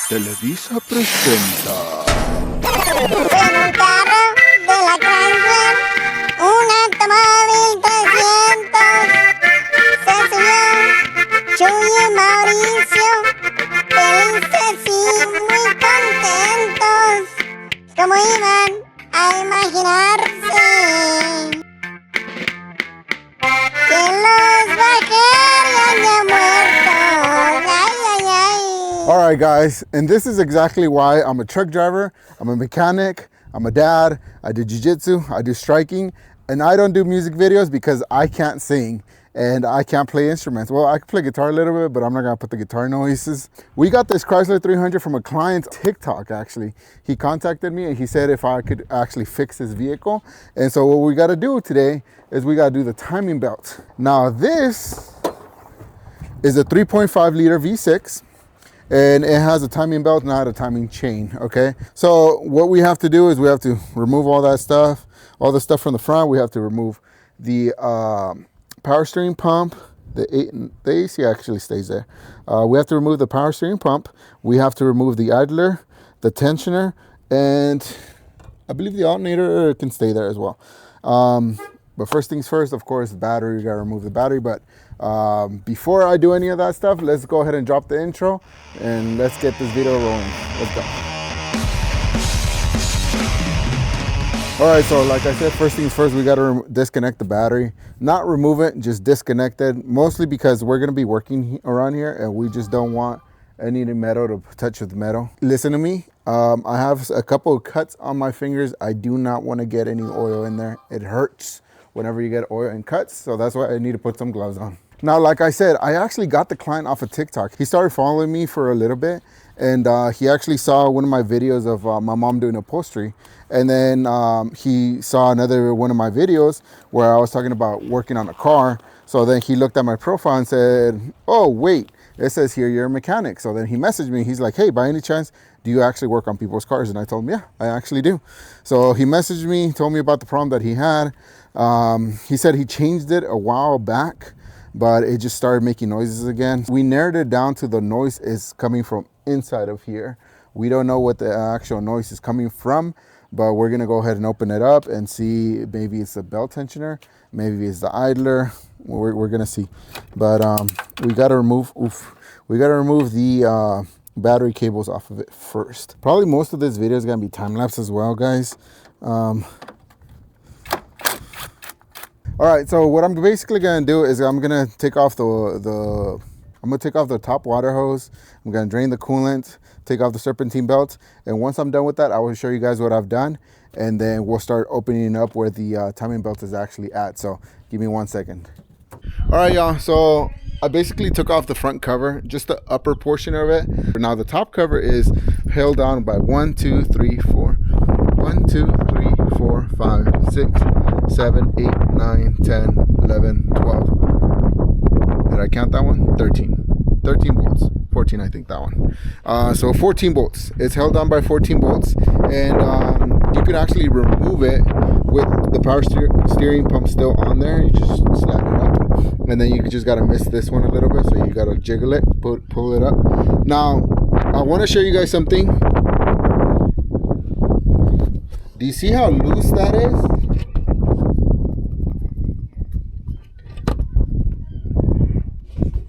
Televisa presenta. En un carro de la Chrysler, un automóvil 300, se subió Chuy y Mauricio, felices y muy contentos, como iban a imaginarse que los bajarían ya muertos. Ay, ay, ay. All right, guys, and this is exactly why I'm a truck driver, I'm a mechanic, I'm a dad, I do jiu-jitsu, I do striking, and I don't do music videos because I can't sing and I can't play instruments. Well, I can play guitar a little bit, but I'm not gonna put the guitar noises. We got this Chrysler 300 from a client's TikTok, actually. He contacted me and he said if I could actually fix his vehicle. And so what we gotta do today is we gotta do the timing belt. Now this is a 3.5 liter V6. And it has a timing belt, not a timing chain, okay? So what we have to do is we have to remove all that stuff, all the stuff from the front. We have to remove the power steering pump. The AC actually stays there. We have to remove the power steering pump. We have to remove the idler, the tensioner, and I believe the alternator can stay there as well. But first things first, of course, the battery, you gotta remove the battery. But before I do any of that stuff, let's go ahead and drop the intro and let's get this video rolling. Let's go. All right, so like I said, first things first, we gotta disconnect the battery. Not remove it, just disconnect it. Mostly because we're gonna be working around here and we just don't want any metal to touch with metal. Listen to me, I have a couple of cuts on my fingers. I do not wanna get any oil in there. It hurts whenever you get oil and cuts, so that's why I need to put some gloves on. Now, like I said, I actually got the client off of TikTok. He started following me for a little bit, and he actually saw one of my videos of my mom doing upholstery, and then he saw another one of my videos where I was talking about working on a car. So then he looked at my profile and said, oh, wait, it says here you're a mechanic. So then he messaged me. He's like, hey, by any chance, do you actually work on people's cars? And I told him, yeah, I actually do. So he messaged me, told me about the problem that he had. He said he changed it a while back, but it just started making noises again. We narrowed it down to the noise is coming from inside of here. We don't know what the actual noise is coming from, but we're gonna go ahead and open it up and see. Maybe it's the belt tensioner, maybe it's the idler. We're gonna see. But we gotta remove the battery cables off of it first. Probably most of this video is gonna be time lapse as well, guys. All right, so what I'm basically gonna do is I'm gonna take off the top water hose. I'm gonna drain the coolant, take off the serpentine belt, and once I'm done with that, I will show you guys what I've done, and then we'll start opening up where the timing belt is actually at. So give me 1 second. All right, y'all, so I basically took off the front cover, just the upper portion of it. Now the top cover is held down by 1, 2, 3, 4. 1, 2, 3, 4, 5, 6, 7, 8, 9, 10, 11, 12. Did I count that one? 13 bolts. 14, I think that one. So 14 bolts. It's held down by 14 bolts, and you can actually remove it with the power steering pump still on there. You just slap it up, and then you just gotta miss this one a little bit, so you gotta jiggle it, pull it up. Now I want to show you guys something. Do you see how loose that is?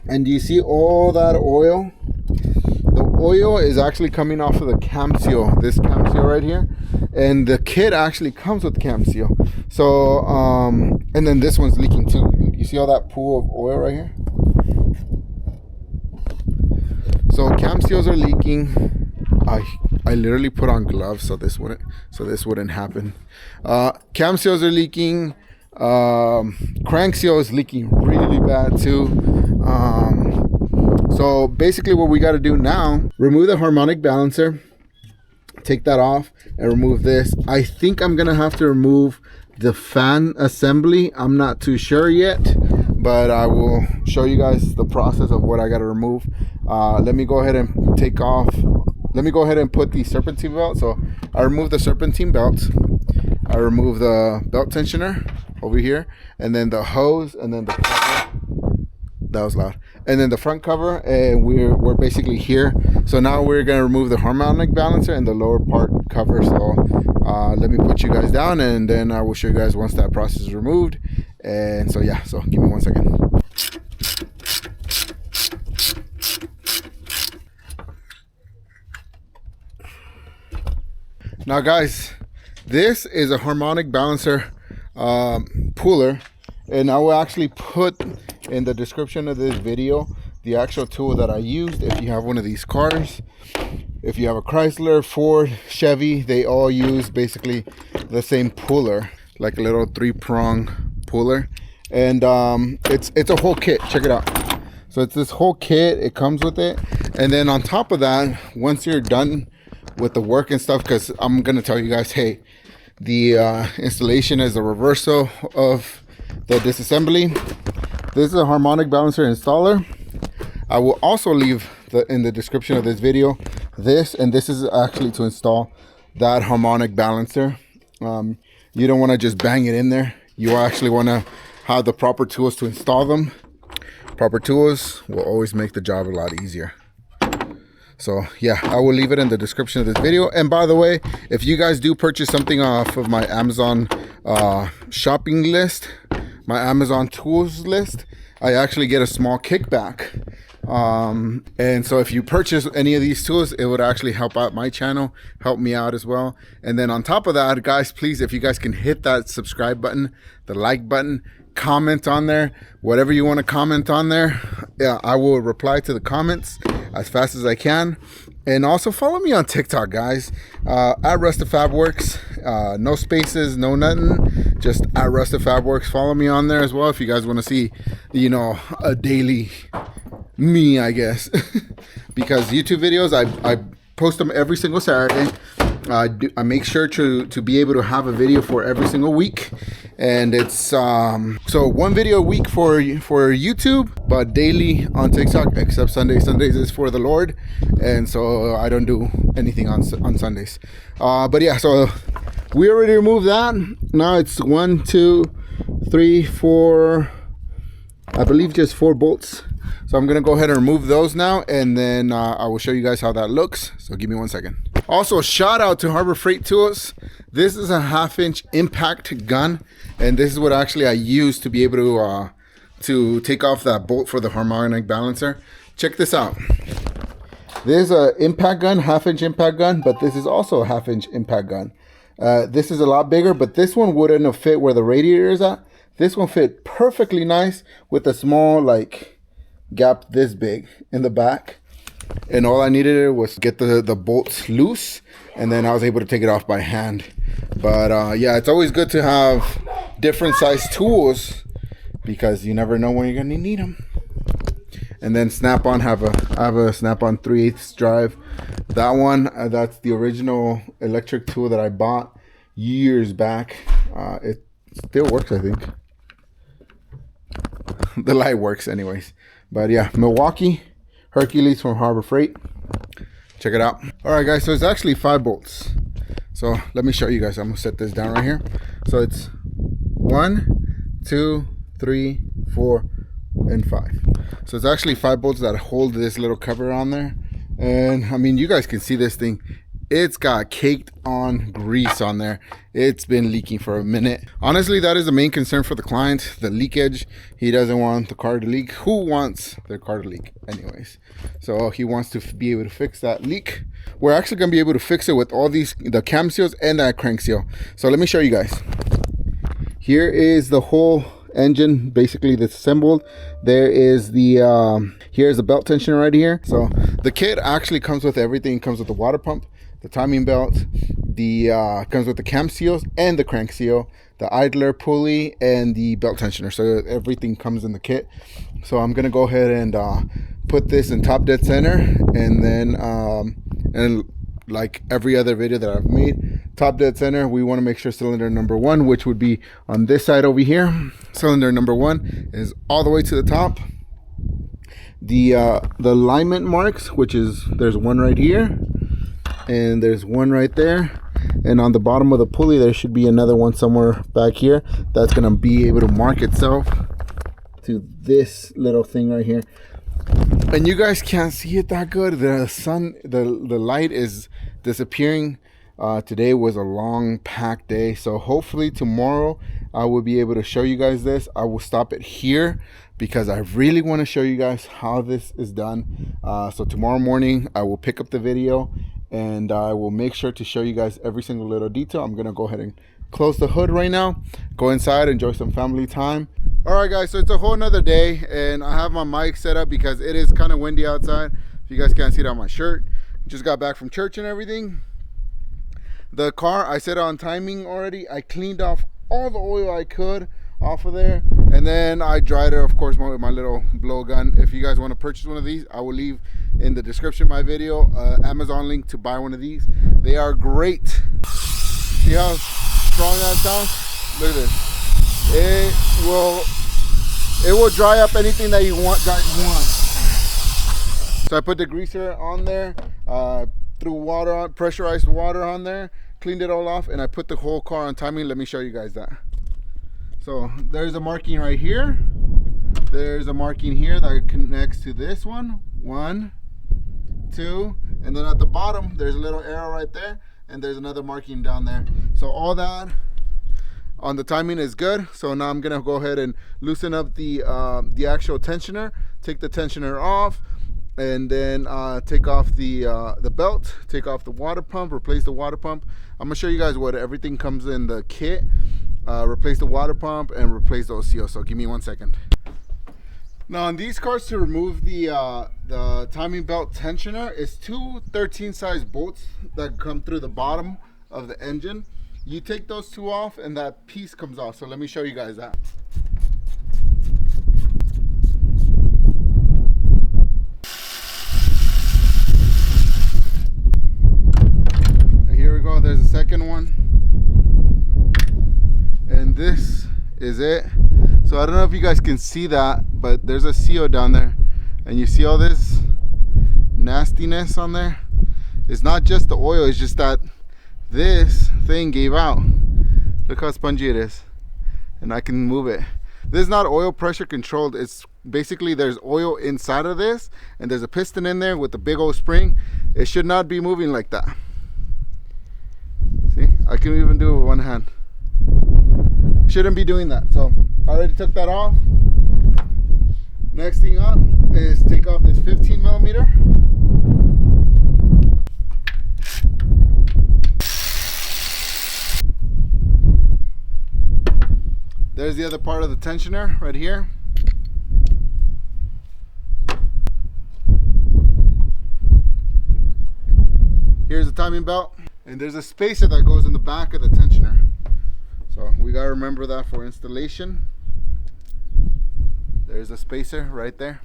And do you see all that oil? The oil is actually coming off of the cam seal, this cam seal right here. And the kit actually comes with cam seal. So, and then this one's leaking too. You see all that pool of oil right here? So cam seals are leaking. I literally put on gloves so this wouldn't happen. Cam seals are leaking. Crank seal is leaking really bad too. So basically what we got to do now, remove the harmonic balancer, take that off, and remove this. I think I'm gonna have to remove the fan assembly. I'm not too sure yet, but I will show you guys the process of what I got to remove. Let me go ahead and put the serpentine belt. So I remove the serpentine belt, I remove the belt tensioner over here, and then the hose, and then that was loud. And then the front cover, and we're basically here. So now we're gonna remove the harmonic balancer and the lower part cover. So let me put you guys down, and then I will show you guys once that process is removed. And so yeah, so give me 1 second. Now guys, this is a harmonic balancer puller, and I will actually put in the description of this video the actual tool that I used. If you have one of these cars, if you have a Chrysler, Ford, Chevy, they all use basically the same puller, like a little 3-prong puller. And it's a whole kit. Check it out. So it's this whole kit, it comes with it. And then on top of that, once you're done with the work and stuff, because I'm gonna tell you guys, hey, the installation is a reversal of the disassembly. This is a harmonic balancer installer. I will also leave in the description of this video this, and this is actually to install that harmonic balancer. You don't want to just bang it in there. You actually want to have the proper tools to install them. Proper tools will always make the job a lot easier. So yeah, I will leave it in the description of this video. And by the way, if you guys do purchase something off of my Amazon shopping list, my Amazon tools list, I actually get a small kickback. And so if you purchase any of these tools, it would actually help out my channel, help me out as well. And then on top of that, guys, please, if you guys can hit that subscribe button, the like button, comment on there, whatever you want to comment on there. Yeah, I will reply to the comments as fast as I can. And also follow me on TikTok, guys, at RustaFabWorks. No spaces, no nothing, just at RustaFabWorks. Follow me on there as well if you guys want to see, you know, a daily me, I guess. Because YouTube videos, I post them every single Saturday. I make sure to be able to have a video for every single week, and it's so 1 video a week for YouTube, but daily on TikTok, except Sundays. Sundays is for the Lord, and so I don't do anything on Sundays. But yeah, so we already removed that. Now it's 1, 2, 3, 4, I believe just 4 bolts. So I'm gonna go ahead and remove those now, and then I will show you guys how that looks. So give me 1 second. Also, shout out to Harbor Freight Tools. This is a 1/2-inch impact gun, and this is what actually I use to be able to take off that bolt for the harmonic balancer. Check this out. This is a impact gun, 1/2-inch impact gun, but this is also a 1/2-inch impact gun. This is a lot bigger, but this one wouldn't have fit where the radiator is at. This one fit perfectly nice with a small like gap this big in the back. And all I needed was get the bolts loose, and then I was able to take it off by hand. But yeah, it's always good to have different size tools because you never know when you're gonna need them. And then Snap-on, I have a Snap-on 3/8 drive. That one, that's the original electric tool that I bought years back. It still works, I think. The light works anyways. But yeah, Milwaukee Hercules from Harbor Freight. Check it out. All right, guys, so it's actually 5 bolts. So let me show you guys. I'm gonna set this down right here. So it's 1, 2, 3, 4, and 5. So it's actually 5 bolts that hold this little cover on there. And I mean, you guys can see this thing. It's got caked on grease on there. It's been leaking for a minute. Honestly, that is the main concern for the client, the leakage. He doesn't want the car to leak. Who wants their car to leak anyways? So he wants to be able to fix that leak. We're actually gonna be able to fix it with all these, the cam seals and that crank seal. So let me show you guys. Here is the whole engine basically disassembled. There is the here's the belt tensioner right here. So the kit actually comes with everything. It comes with the water pump, the timing belt, the comes with the cam seals and the crank seal, the idler pulley, and the belt tensioner. So everything comes in the kit. So I'm gonna go ahead and put this in top dead center, and then and like every other video that I've made, top dead center, we want to make sure cylinder number 1, which would be on this side over here, cylinder number 1 is all the way to the top. The alignment marks, which is, there's one right here and there's one right there, and on the bottom of the pulley there should be another one somewhere back here that's gonna be able to mark itself to this little thing right here. And you guys can't see it that good. The sun, the light is disappearing. Today was a long packed day, so hopefully tomorrow I will be able to show you guys this. I will stop it here because I really want to show you guys how this is done. So tomorrow morning I will pick up the video and I will make sure to show you guys every single little detail. I'm gonna go ahead and close the hood right now, go inside, enjoy some family time. All right guys, so it's a whole nother day and I have my mic set up because it is kind of windy outside. If you guys can't see it on my shirt, just got back from church and everything. The car, I set it on timing already. I cleaned off all the oil I could off of there, and then I dried it, of course, with my little blow gun. If you guys want to purchase one of these, I will leave in the description of my video Amazon link to buy one of these. They are great. See how strong that sounds? Look at this. It will dry up anything that you want. So I put the greaser on there, threw water on, pressurized water on there, cleaned it all off, and I put the whole car on timing. Let me show you guys that. So there's a marking right here. There's a marking here that connects to this one. 1, 2, and then at the bottom there's a little arrow right there, and there's another marking down there. So all that on the timing is good. So now I'm gonna go ahead and loosen up the actual tensioner, take the tensioner off, and then take off the belt, take off the water pump, replace the water pump. I'm gonna show you guys what everything comes in the kit. Replace the water pump and replace those seals. So give me 1 second. Now on these cars, to remove the timing belt tensioner, is 2 13 size bolts that come through the bottom of the engine. You take those 2 off and that piece comes off. So let me show you guys that. And here we go, there's the second one. And this is it. So I don't know if you guys can see that, but there's a seal down there, and you see all this nastiness on there. It's not just the oil, it's just that this thing gave out. Look how spongy it is, and I can move it. This is not oil pressure controlled. It's basically, there's oil inside of this, and there's a piston in there with a big old spring. It should not be moving like that. See, I can even do it with one hand. Shouldn't be doing that. So I already took that off. Next thing up is take off this 15 millimeter. There's the other part of the tensioner right here. Here's the timing belt, and there's a spacer that goes in the back of the tensioner. So we gotta remember that for installation. There's a spacer right there.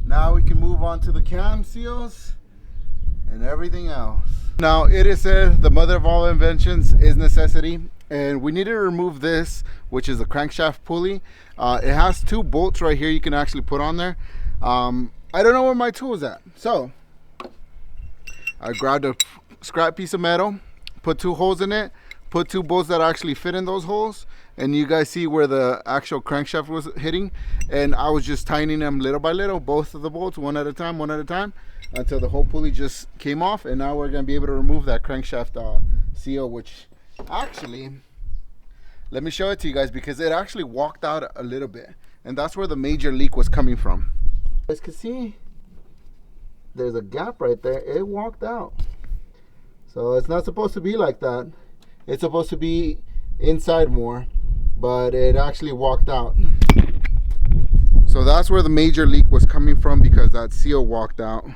Now we can move on to the cam seals and everything else. Now it is said the mother of all inventions is necessity, and we need to remove this, which is the crankshaft pulley. It has 2 bolts right here you can actually put on there. I don't know where my tool is at, so I grabbed a scrap piece of metal, put 2 holes in it, put 2 bolts that actually fit in those holes, and you guys see where the actual crankshaft was hitting, and I was just tightening them little by little, both of the bolts, one at a time, until the whole pulley just came off. And now we're going to be able to remove that crankshaft seal, which actually, let me show it to you guys, because it actually walked out a little bit, and that's where the major leak was coming from. You guys can see there's a gap right there. It walked out. So it's not supposed to be like that. It's supposed to be inside more, but it actually walked out. So that's where the major leak was coming from, because that seal walked out.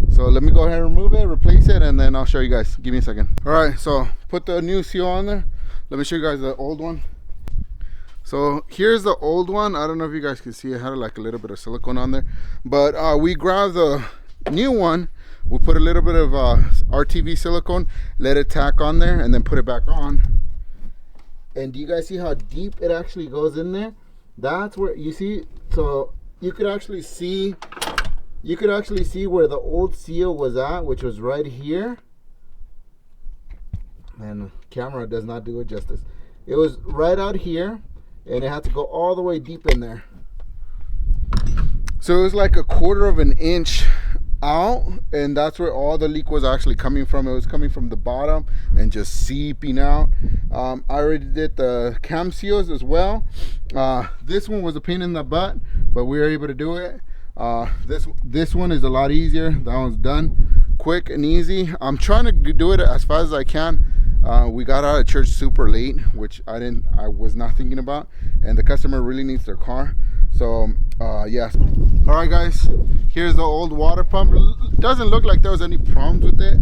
So let me go ahead and remove it, replace it, and then I'll show you guys. Give me a second. All right, so put the new seal on there. Let me show you guys the old one. So here's the old one. I don't know if you guys can see, it had like a little bit of silicone on there, but we grabbed the new one. We'll put a little bit of RTV silicone, let it tack on there, and then put it back on. And do you guys see how deep it actually goes in there? That's where you see, so you could actually see where the old seal was at, which was right here. And camera does not do it justice. It was right out here, and it had to go all the way deep in there. So it was like a 1/4 of an inch out, and that's where all the leak was actually coming from. It was coming from the bottom and just seeping out. I already did the cam seals as well. This one was a pain in the butt, but we were able to do it. This one is a lot easier. That one's done quick and easy. I'm trying to do it as fast as I can. We got out of church super late, which I was not thinking about, and the customer really needs their car. So yeah. All right guys, here's the old water pump. It doesn't look like there was any problems with it.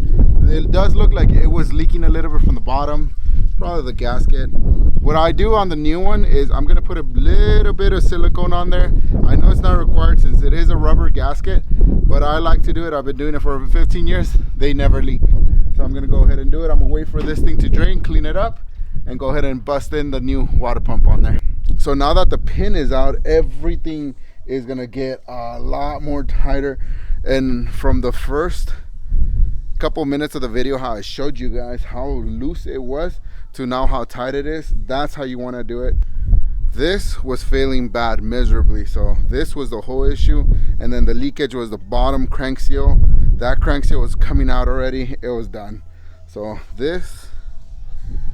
It does look like it was leaking a little bit from the bottom, probably the gasket. What I do on the new one is I'm gonna put a little bit of silicone on there. I know it's not required since it is a rubber gasket, but I like to do it. I've been doing it for over 15 years. They never leak. So I'm gonna go ahead and do it. I'm gonna wait for this thing to drain, clean it up, and go ahead and bust in the new water pump on there. So now that the pin is out, everything is gonna get a lot more tighter. And from the first couple minutes of the video, how I showed you guys how loose it was to now how tight it is, that's how you want to do it. This was failing bad miserably, so this was the whole issue. And then the leakage was the bottom crank seal. That crank seal was coming out already. It was done. So this,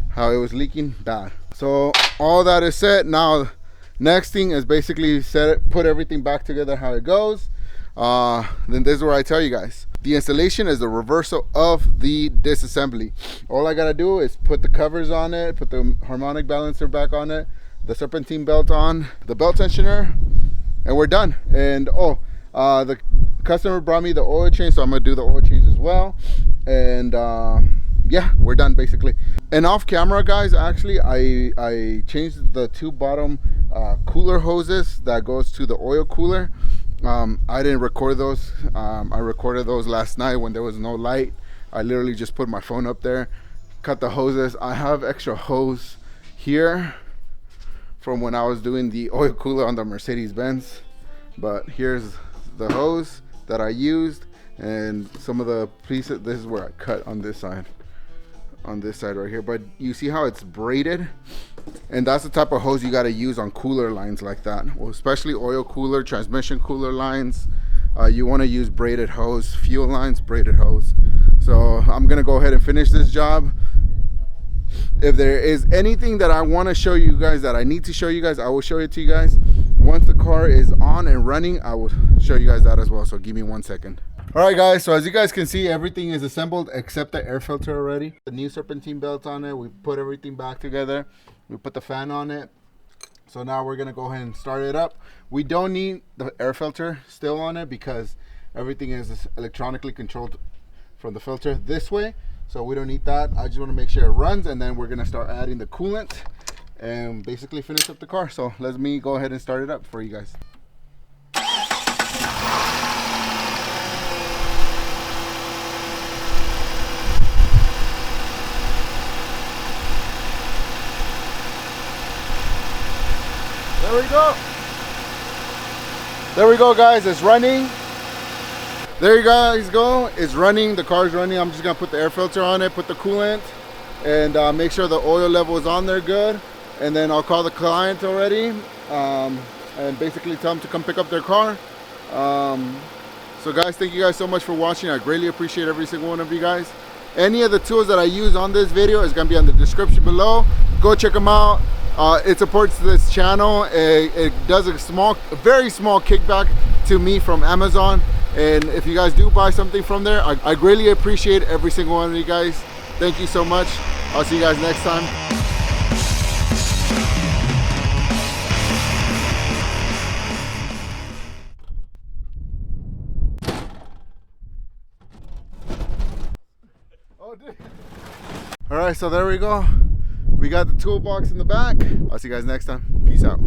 how it was leaking bad. So all that is set. Now next thing is basically put everything back together how it goes. Then this is where I tell you guys, the installation is the reversal of the disassembly. All I gotta do is put the covers on it, put the harmonic balancer back on it, the serpentine belt on, the belt tensioner, and we're done. And the customer brought me the oil change, so I'm gonna do the oil change as well. And yeah, we're done basically. And off camera guys, actually I changed the 2 bottom cooler hoses that goes to the oil cooler. I didn't record those. I recorded those last night when there was no light. I literally just put my phone up there, cut the hoses. I have extra hose here from when I was doing the oil cooler on the Mercedes-Benz, but here's the hose that I used, and some of the pieces. This is where I cut on this side right here, but you see how it's braided, and that's the type of hose you got to use on cooler lines like that. Well, especially oil cooler, transmission cooler lines, you want to use braided hose. Fuel lines, braided hose. So I'm gonna go ahead and finish this job. If there is anything that I want to show you guys, that I need to show you guys, I will show it to you guys. Once the car is on and running, I will show you guys that as well. So give me 1 second. All right guys, so as you guys can see, everything is assembled except the air filter already. The new serpentine belt on it. We put everything back together. We put the fan on it. So now we're gonna go ahead and start it up. We don't need the air filter still on it because everything is electronically controlled from the filter this way. So we don't need that. I just want to make sure it runs, and then we're gonna start adding the coolant and basically finish up the car. So let me go ahead and start it up for you guys. There we go. There we go guys, it's running. There you guys go, it's running, the car's running. I'm just gonna put the air filter on it, put the coolant, and make sure the oil level is on there good. And then I'll call the client already and basically tell them to come pick up their car. So guys, thank you guys so much for watching. I greatly appreciate every single one of you guys. Any of the tools that I use on this video is gonna be on the description below. Go check them out. It supports this channel. It does a very small kickback to me from Amazon. And if you guys do buy something from there, I greatly appreciate every single one of you guys. Thank you so much. I'll see you guys next time. All right, so there we go. We got the toolbox in the back. I'll see you guys next time. Peace out.